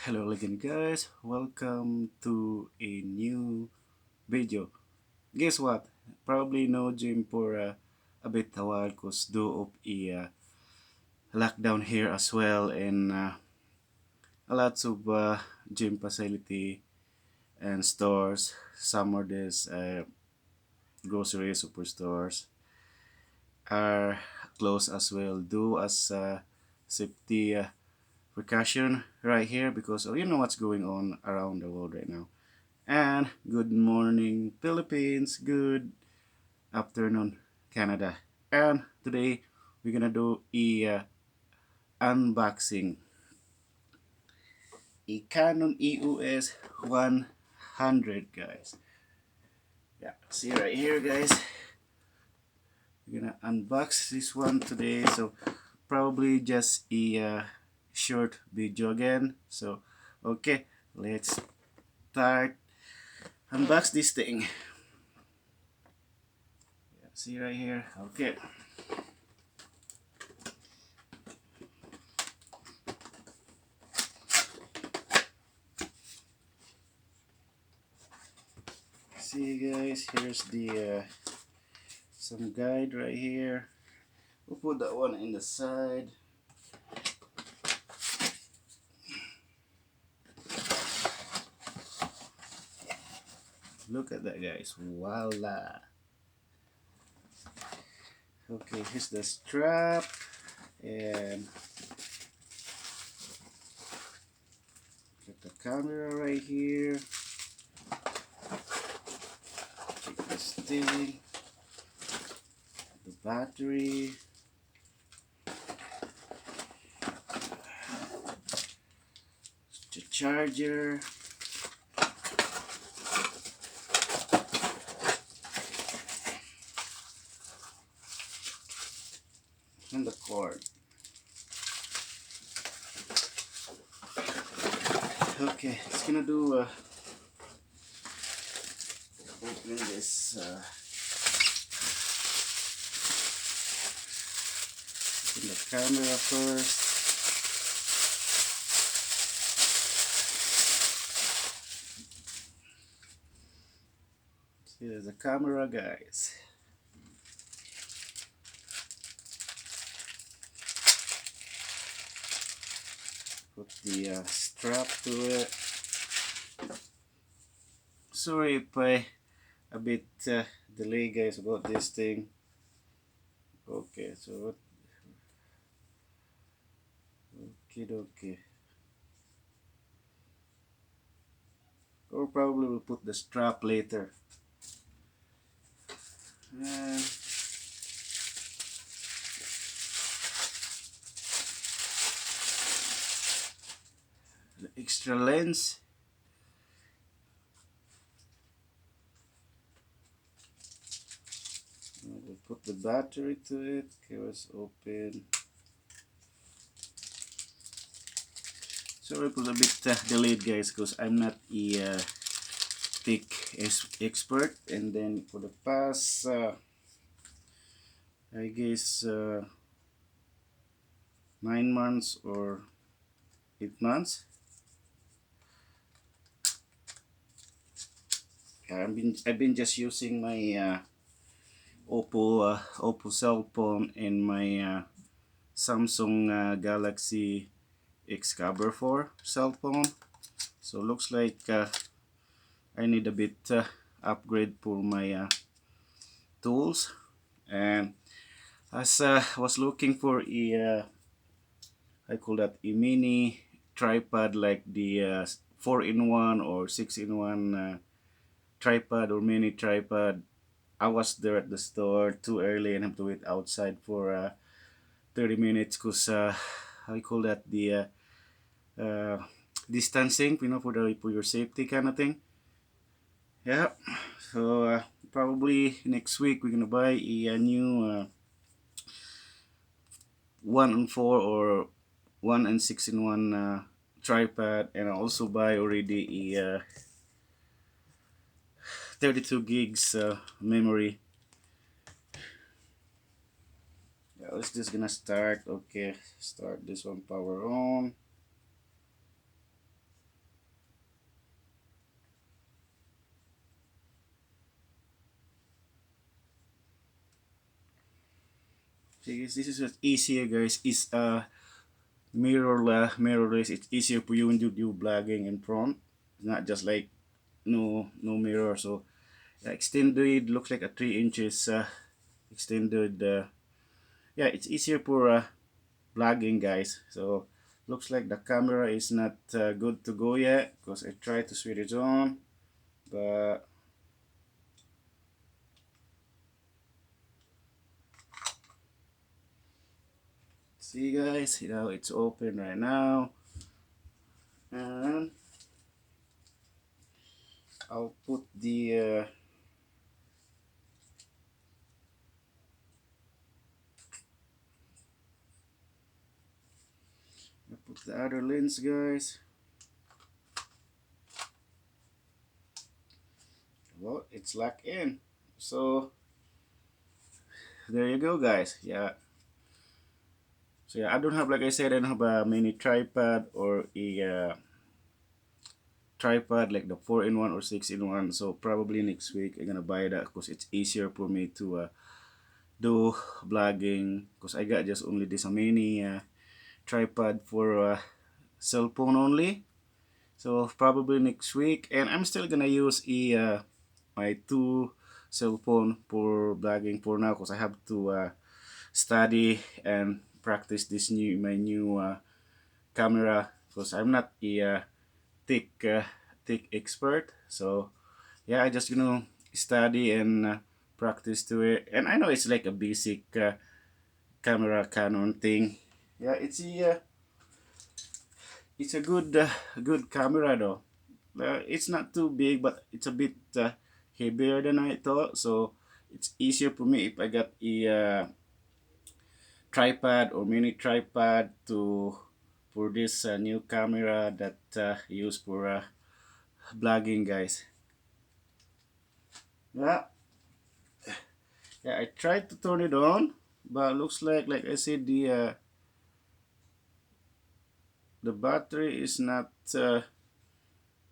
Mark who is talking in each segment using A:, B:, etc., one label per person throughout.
A: Hello again guys, welcome to a new video. Guess what? Probably no gym for a bit a while cause due of a lockdown here as well and a lots of gym facility and stores. Some of these grocery superstores are closed as well due as safety precaution right here because you know what's going on around the world right now. And good morning, Philippines. Good afternoon, Canada. And today we're gonna do a unboxing a Canon EOS 100, guys. Yeah, see right here, guys. We're gonna unbox this one today. So probably just a short video again. So okay, let's start unbox this thing. Yeah, see right here. Okay. See guys, here's the some guide right here. We'll put that one in the side. Look at that guys, voila. Okay, here's the strap and get the camera right here. Take this thing, the battery, the charger, and the cord. Okay, it's gonna do open this open the camera first. See, there's a camera, guys. Put the strap to it. Sorry if I a bit delay, guys, about this thing. Okay, so what? Okay. Or probably we'll put the strap later. And the extra lens. We'll put the battery to it. Okay, let's open. Sorry for a bit delayed, guys, because I'm not a tech expert. And then for the past, I guess, 9 months or 8 months, I've been just using my Oppo cell phone and my Samsung Galaxy X Cover 4 cell phone. So looks like I need a bit upgrade for my tools. And as I was looking for a I call that a mini tripod, like the 4-in-1 or 6-in-1 tripod or mini tripod. I was there at the store too early and have to wait outside for 30 minutes because I call that the uh, distancing, you know, for your safety kind of thing. Yeah. So probably next week we're gonna buy a new 1-in-4 or 1 and 6-in-1 tripod, and I also buy already a 32 gigs memory. Yeah, let's just gonna start. Okay, start this one, power on. See, this is what's easier, guys. Is mirrorless. It's easier for you when you do vlogging in front. It's not just like no mirror. So extended looks like a 3 inches extended. Yeah, it's easier for vlogging, guys. So looks like the camera is not good to go yet because I tried to switch it on, but see, guys, it's open right now, and I'll put the other lens, guys. Well, it's locked in, so there you go, guys. Yeah, so yeah, I don't have, like I said, I don't have a mini tripod or a tripod like the 4-in-1 or 6-in-1. So probably next week I'm gonna buy that because it's easier for me to do vlogging, because I got just only this mini tripod for cell phone only. So probably next week, and I'm still gonna use my two cell phone for vlogging for now, because I have to study and practice this new camera, because I'm not a tech tech expert. So yeah, I just study and practice to it, and I know it's like a basic camera Canon thing. Yeah, it's a good camera though. It's not too big, but it's a bit heavier than I thought. So it's easier for me if I got a tripod or mini tripod to for this new camera that used for vlogging, guys. Yeah, yeah. I tried to turn it on, but looks like I said, the battery is not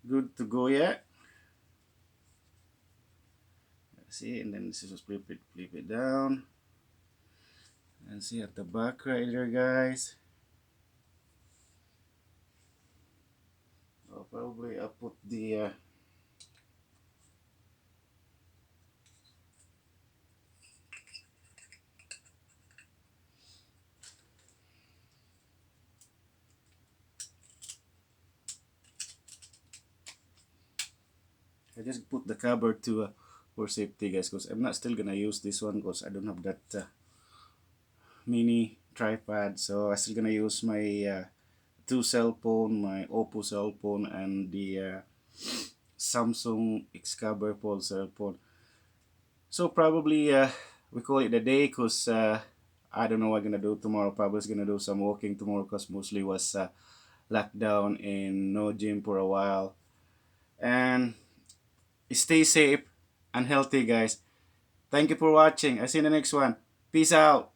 A: good to go yet. See, and then this is just flip it down, and see at the back right there, guys. I'll put the I just put the cover to for safety, guys, because I'm not still gonna use this one because I don't have that mini tripod. So I'm still gonna use my two cell phone, my Oppo cell phone, and the Samsung Excalibur Fold cell phone. So probably we call it a day, because I don't know what I'm gonna do tomorrow. Probably just gonna do some walking tomorrow, because mostly was locked down in no gym for a while. And stay safe and healthy, guys. Thank you for watching. I see you in the next one. Peace out.